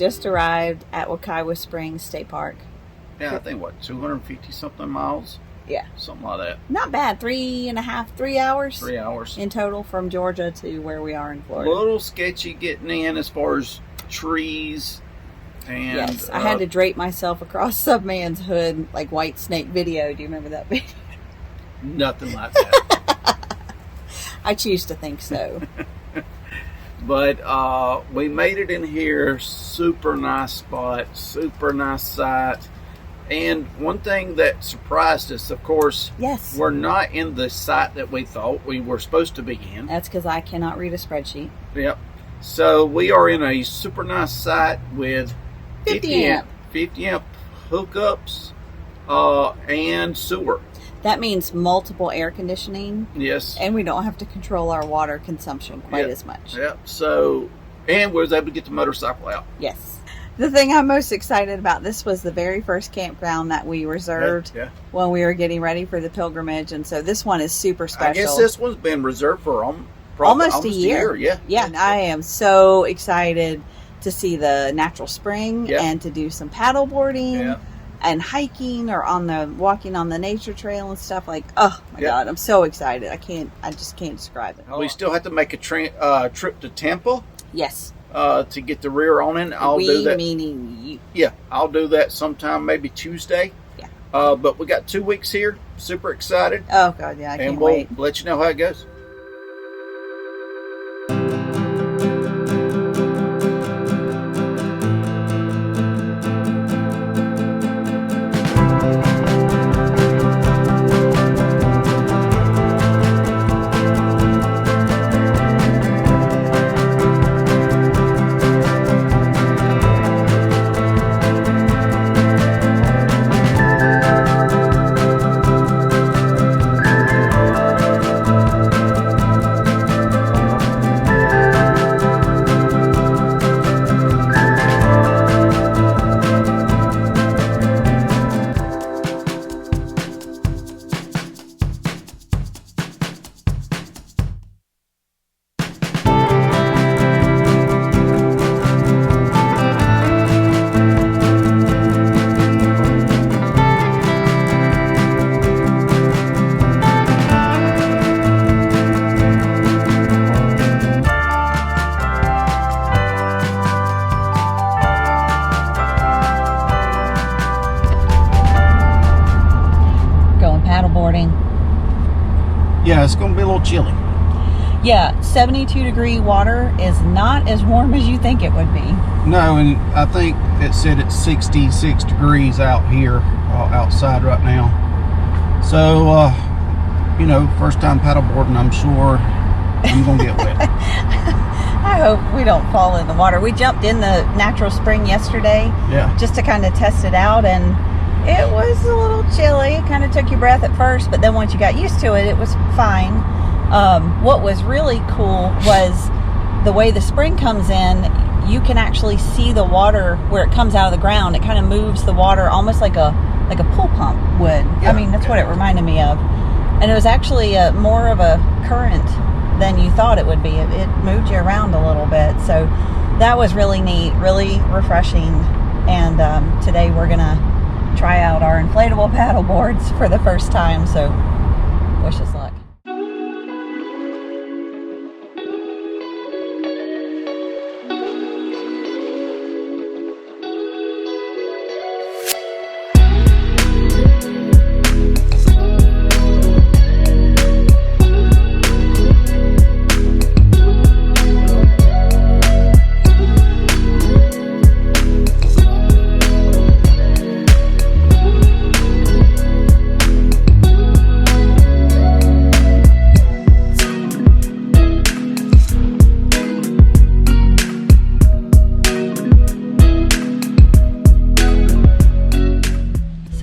just arrived at Wekiwa Springs State Park. Yeah, I think what, 250 something miles? Yeah. Something like that. Not bad. 3 hours? 3 hours. In total from Georgia to where we are in A Florida. little sketchy getting in as far as trees. And, yes, I had to drape myself across some man's hood like White Snake video. Do you remember that video? Nothing like that. I choose to think so. But we made it in here. Super nice spot. Super nice site. And one thing that surprised us, of course, Yes. we're not in the site that we thought we were supposed to be in. That's because I cannot read a spreadsheet. Yep. So we are in a super nice site with 50 amp hookups and sewer. That means multiple air conditioning. Yes. And we don't have to control our water consumption quite as much. Yep. So, and we was able to get the motorcycle out. Yes. The thing I'm most excited about, this was the very first campground that we reserved when we were getting ready for the pilgrimage. And so this one is super special. I guess this one's been reserved for almost a year. Yeah. Yeah. And I am so excited to see the natural spring and to do some paddle boarding and hiking or walking on the nature trail and stuff. Like, oh my God, I'm so excited. I just can't describe it. We still have to make a trip to Tampa. Yes. To get the rear on in. I'll do that. Meaning you. Yeah, I'll do that sometime, maybe Tuesday. Yeah. But we got 2 weeks here. Super excited. Oh God, yeah, I can't wait. And we'll let you know how it goes. Yeah, it's going to be a little chilly. Yeah, 72-degree water is not as warm as you think it would be. No, and I think it said it's 66 degrees out here, outside right now. So, you know, first time paddleboarding, I'm sure I'm going to get wet. I hope we don't fall in the water. We jumped in the natural spring yesterday just to kind of test it out, and it was a little chilly. It kind of took your breath at first, but then once you got used to it, it was fine. What was really cool was the way the spring comes in. You can actually see the water where it comes out of the ground. It kind of moves the water almost like a pool pump would. Yeah, I mean, that's what it reminded me of. And it was actually more of a current than you thought it would be. It moved you around a little bit. So that was really neat, really refreshing. And today we're going to try out our inflatable paddle boards for the first time. So wish us luck.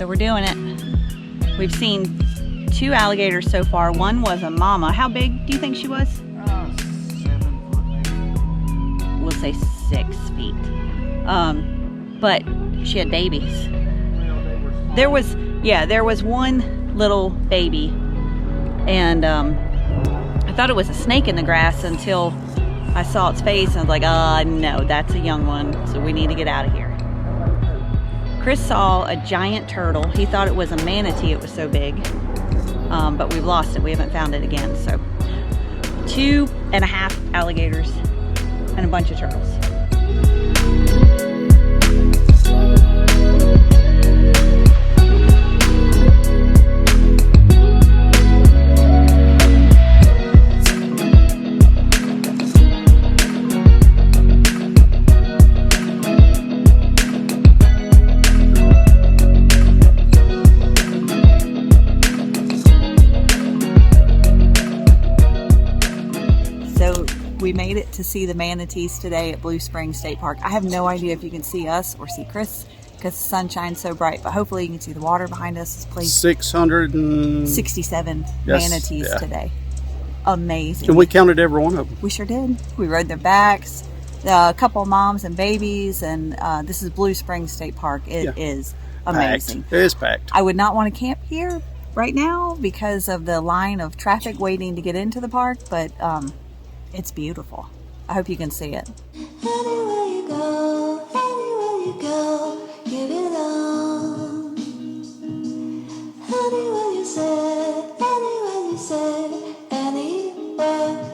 We're doing it. We've seen 2 alligators so far. One was a mama. How big do you think she was? 7 foot maybe. We'll say 6 feet. But she had babies. There was one little baby, and I thought it was a snake in the grass until I saw its face and I was like, no, that's a young one, so we need to get out of here. Chris saw a giant turtle. He thought it was a manatee, it was so big. But we've lost it. We haven't found it again. So 2.5 alligators and a bunch of turtles. We made it to see the manatees today at Blue Springs State Park. I have no idea if you can see us or see Chris because the sun shines so bright, but hopefully you can see the water behind us. This place 667 manatees today. Amazing. And we counted every one of them. We sure did. We rode their backs, a couple of moms and babies, and this is Blue Springs State Park. It is amazing. Packed. It is packed. I would not want to camp here right now because of the line of traffic waiting to get into the park, but it's beautiful. I hope you can see it. Anywhere you go, give it on. Anywhere you said, anywhere.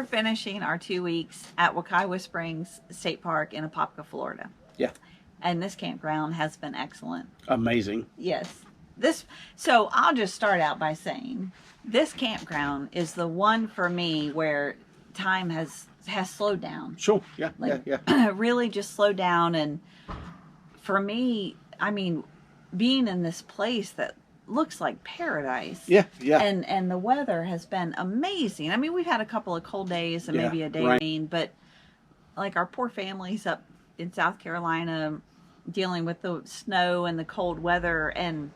Finishing our 2 weeks at Wekiwa Springs State Park in Apopka, Florida. Yeah. And this campground has been excellent. Amazing. Yes. So I'll just start out by saying this campground is the one for me where time has slowed down. Sure. Yeah. Yeah. Really just slowed down. And for me, I mean, being in this place that looks like paradise. Yeah. And the weather has been amazing. I mean, we've had a couple of cold days and maybe a day of rain, but like our poor families up in South Carolina dealing with the snow and the cold weather, and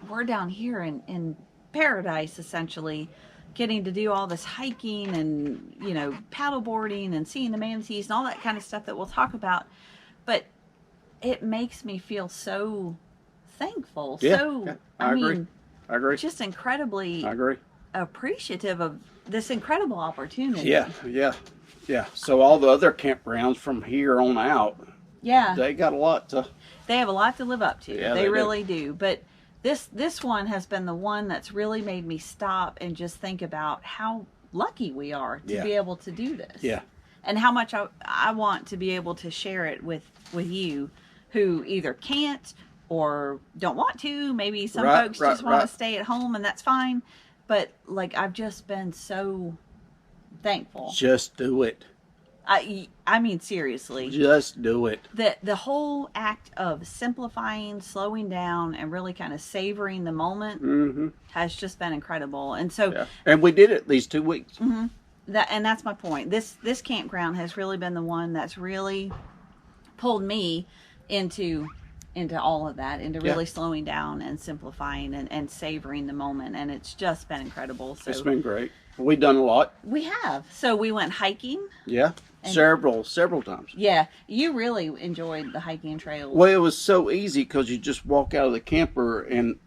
we're down here in paradise essentially, getting to do all this hiking and, you know, paddleboarding and seeing the manatees and all that kind of stuff that we'll talk about. But it makes me feel so thankful. I agree. Just incredibly appreciative of this incredible opportunity. Yeah. So all the other campgrounds from here on out, they got a lot to... They have a lot to live up to. Yeah, they really do. But this one has been the one that's really made me stop and just think about how lucky we are to be able to do this. Yeah. And how much I want to be able to share it with you who either can't or don't want to. Maybe some folks just want to stay at home, and that's fine. But like, I've just been so thankful. Just do it. I mean, seriously. Just do it. The whole act of simplifying, slowing down, and really kind of savoring the moment has just been incredible. And so, yeah. And we did it these 2 weeks. That's my point. This campground has really been the one that's really pulled me into all of that, into really slowing down and simplifying and savoring the moment. And it's just been incredible. So it's been great. We've done a lot. We have. So we went hiking. Yeah. Several times. Yeah. You really enjoyed the hiking trails. Well, it was so easy because you just walk out of the camper and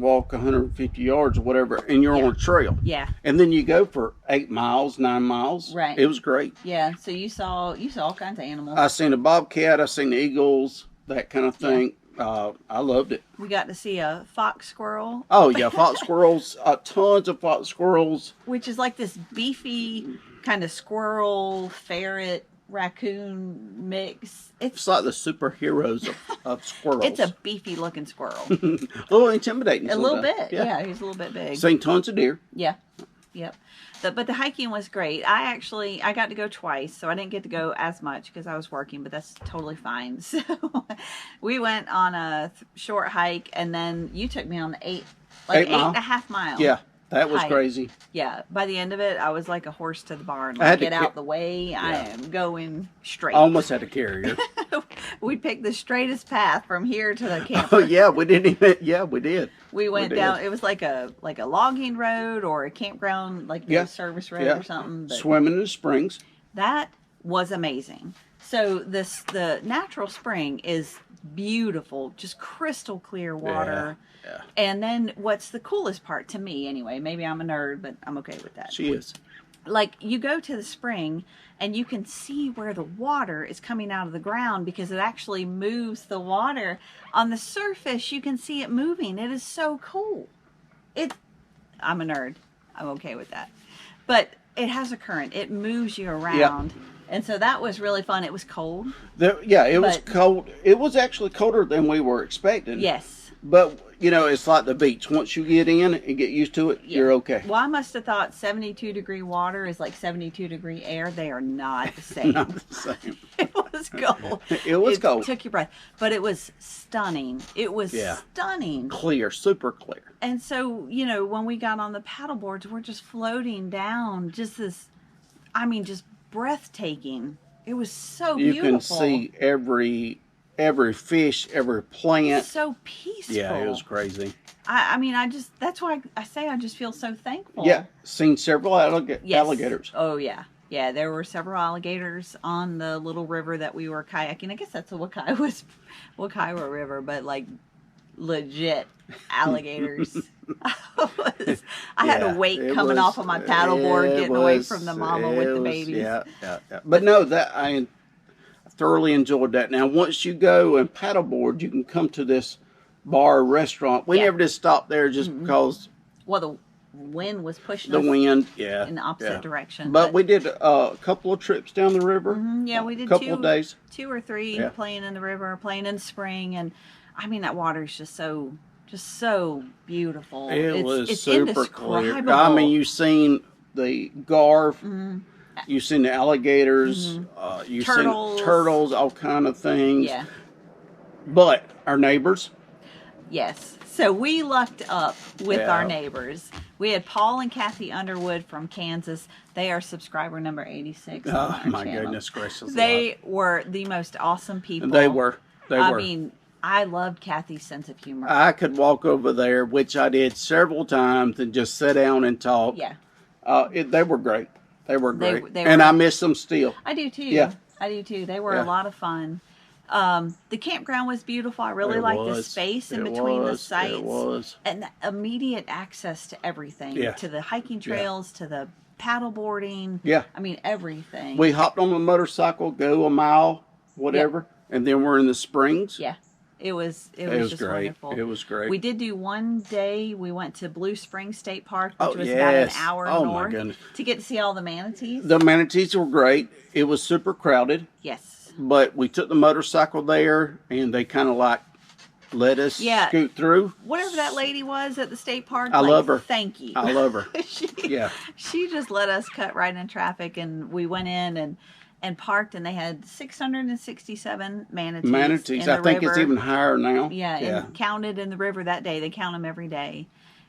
walk 150 yards or whatever, and you're on a trail. Yeah. And then you go for 8 miles, 9 miles. Right. It was great. Yeah. So you saw all kinds of animals. I seen a bobcat. I seen the eagles, that kind of thing. I loved it. We got to see a fox squirrel. Oh yeah, fox squirrels. Tons of fox squirrels. Which is like this beefy kind of squirrel, ferret, raccoon mix. It's like the superheroes of squirrels. It's a beefy looking squirrel. A little intimidating. A little bit. Yeah, he's a little bit big. Seen tons of deer. Yeah. Yep. But the hiking was great. I got to go twice, so I didn't get to go as much because I was working, but that's totally fine. So we went on a short hike, and then you took me on the 8.5 mile. Yeah, that was hike. Crazy. Yeah. By the end of it, I was like a horse to the barn. I had Like, to get out the way. Yeah. I am going straight. I almost had to carry her. We picked the straightest path from here to the camper. Oh yeah, we didn't even. Yeah, we did. We went down. It was like a logging road or a campground, like a service road or something. But swimming in the springs. That was amazing. So the natural spring is beautiful, just crystal clear water. Yeah. And then what's the coolest part to me, anyway? Maybe I'm a nerd, but I'm okay with that. She is. Like, you go to the spring and you can see where the water is coming out of the ground because it actually moves the water. On the surface, you can see it moving. It is so cool. I'm a nerd. I'm okay with that. But it has a current. It moves you around. And so that was really fun. It was cold. It was cold. It was actually colder than we were expecting. Yes. But, it's like the beach. Once you get in and get used to it, you're okay. Well, I must have thought 72-degree water is like 72-degree air. They are not the same. Not the same. It was cold. It cold. Took your breath. But it was stunning. It was stunning. Clear, super clear. And so, when we got on the paddle boards, we're just floating down. Just this, just breathtaking. It was so beautiful. You can see every fish, every plant. So peaceful. Yeah, it was crazy. That's why I say I just feel so thankful. Yeah, seen several alligators. Oh, yeah. Yeah, there were several alligators on the little river that we were kayaking. I guess that's the Wekiwa River, but like legit alligators. I had a weight coming off of my paddleboard, getting away from the mama with the babies. Yeah. But no, I thoroughly enjoyed that. Now, once you go and paddleboard, you can come to this bar or restaurant. We never just stopped there just because. Well, the wind was pushing us in the opposite direction. But we did a couple of trips down the river. Yeah, we did a couple of days. 2 or 3 playing in the river, playing in the spring, and that water is just so beautiful. It's super clear. You've seen the garf. You've seen the alligators, you've seen turtles, all kind of things. Yeah. But our neighbors. Yes. So we lucked up with our neighbors. We had Paul and Kathy Underwood from Kansas. They are subscriber number 86 on our my channel. Goodness gracious. They were the most awesome people. They were. I loved Kathy's sense of humor. I could walk over there, which I did several times, and just sit down and talk. Yeah. They were great. They were great. They and I miss them still. I do too. Yeah. I do too. They were a lot of fun. The campground was beautiful. I really liked the space in between the sites. It was. And the immediate access to everything. Yeah. To the hiking trails, to the paddle boarding. Yeah. Everything. We hopped on a motorcycle, go a mile, whatever, and then we're in the springs. Yeah. It was just great. Wonderful. It was great. We did do one day. We went to Blue Springs State Park, which was about an hour north, to get to see all the manatees. The manatees were great. It was super crowded. Yes. But we took the motorcycle there, and they kind of let us scoot through. Whatever that lady was at the state park. I love her. Thank you. I love her. She just let us cut right in traffic, and we went in, and parked, and they had 667 manatees. Manatees. I think it's even higher now. Yeah, and counted in the river that day. They count them every day.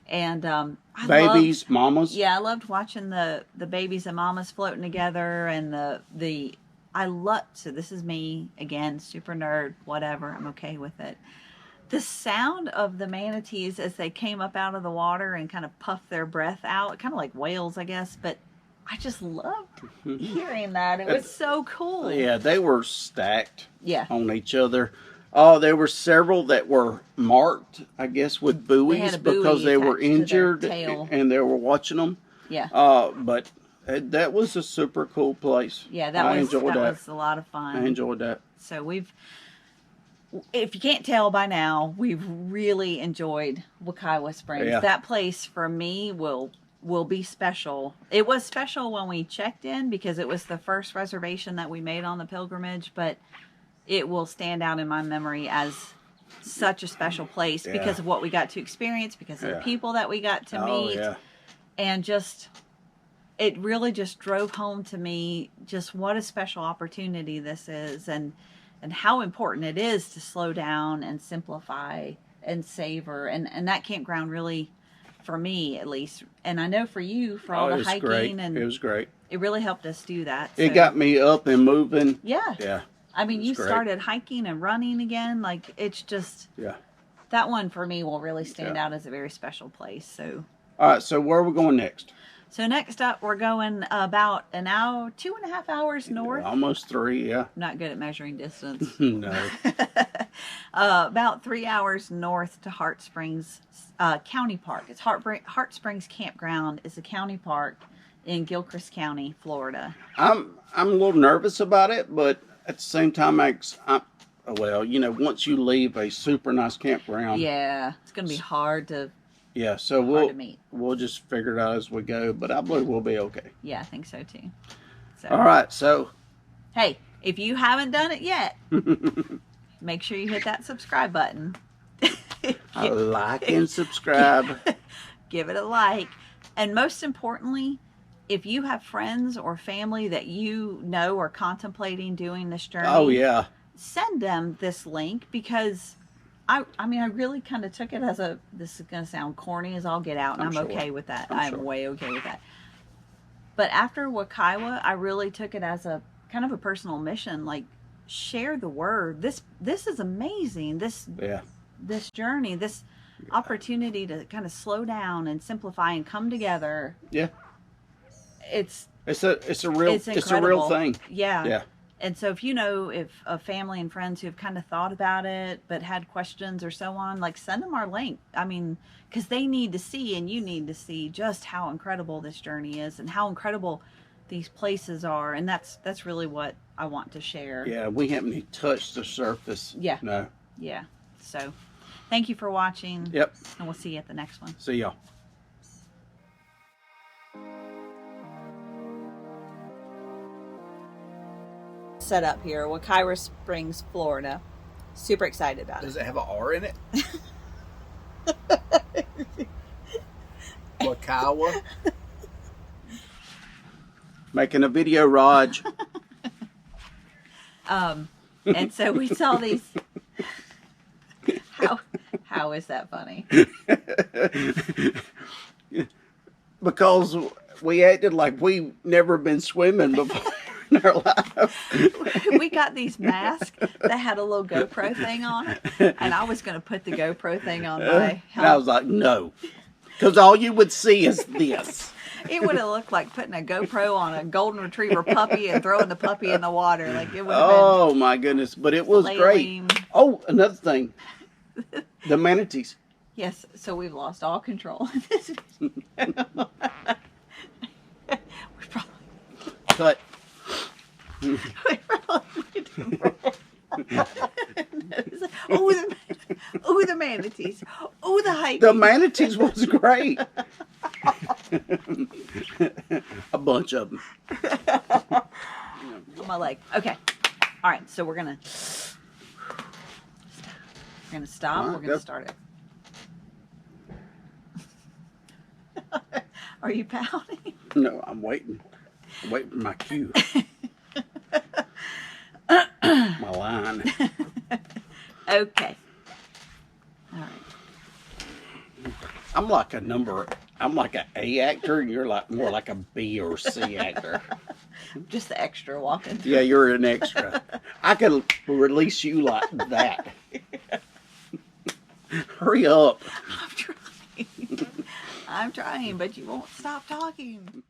And babies, mamas. Yeah, I loved watching the babies and mamas floating together, and so this is me again, super nerd, whatever. I'm okay with it. The sound of the manatees as they came up out of the water and kind of puffed their breath out, kind of like whales, I guess, but I just loved hearing that. It was so cool. Yeah, they were stacked on each other. There were several that were marked, I guess, with buoys because they were injured and they were watching them. Yeah. But that was a super cool place. Yeah, that was a lot of fun. I enjoyed that. So if you can't tell by now, we've really enjoyed Wekiwa Springs. Yeah. That place for me will be special. It was special when we checked in because it was the first reservation that we made on the pilgrimage, but it will stand out in my memory as such a special place because of what we got to experience, because of the people that we got to meet. And just, it really just drove home to me just what a special opportunity this is, and how important it is to slow down and simplify and savor. And that campground really, for me at least, and I know for you, for all the hiking. Great. And it was great. It really helped us do that. It got me up and moving. Yeah. I mean, you started hiking and running again. Like, it's just, that one for me will really stand out as a very special place. So, all right. So where are we going next? So next up, we're going about an hour, 2.5 hours north. Almost 3, yeah. Not good at measuring distance. No. About 3 hours north to Heart Springs County Park. It's Heart Springs Campground is a county park in Gilchrist County, Florida. I'm a little nervous about it, but at the same time, once you leave a super nice campground. Yeah, it's going to be hard to... Yeah, so we'll just figure it out as we go, but I believe we'll be okay. Yeah, I think so too. So, all right, so. Hey, if you haven't done it yet, make sure you hit that subscribe button. Like and subscribe. Give it a like. And most importantly, if you have friends or family that you know are contemplating doing this journey, send them this link, because I mean, I really kind of took it as this is going to sound corny as all get out, and I'm okay with that. I'm way okay with that. But after Wekiwa, I really took it as a kind of a personal mission, like, share the word. This is amazing. This journey, this opportunity to kind of slow down and simplify and come together. Yeah. It's a real thing. Yeah. Yeah. And so if a family and friends who have kind of thought about it but had questions or so on, like, send them our link. I mean, because they need to see, and you need to see, just how incredible this journey is and how incredible these places are. And that's really what I want to share. Yeah, we haven't even touched the surface. Yeah. No. Yeah. So thank you for watching. Yep. And we'll see you at the next one. See y'all. Set up here, Wekiwa Springs, Florida. Super excited about it. Does it have an R in it? Wekiwa. Making a video, Raj. And so we saw these. How is that funny? Because we acted like we never been swimming before. In our life. We got these masks that had a little GoPro thing on it, and I was going to put the GoPro thing on my helmet. And I was like, no, because all you would see is this. It would have looked like putting a GoPro on a golden retriever puppy and throwing the puppy in the water. Like, it would have been. Oh my goodness! But it was great. Oh, another thing, the manatees. Yes, so we've lost all control. Cut. The manatees. Oh, the hiking. The manatees was great. A bunch of them. On my leg. Okay. All right. So we're gonna stop. We're gonna start it. Are you pouting? No, I'm waiting. I'm waiting for my cue. line. Okay. All right. I'm like an A actor, and you're like more like a B or C actor. Just the extra walking. Yeah, you're an extra. I could release you like that. Hurry up. I'm trying, but you won't stop talking.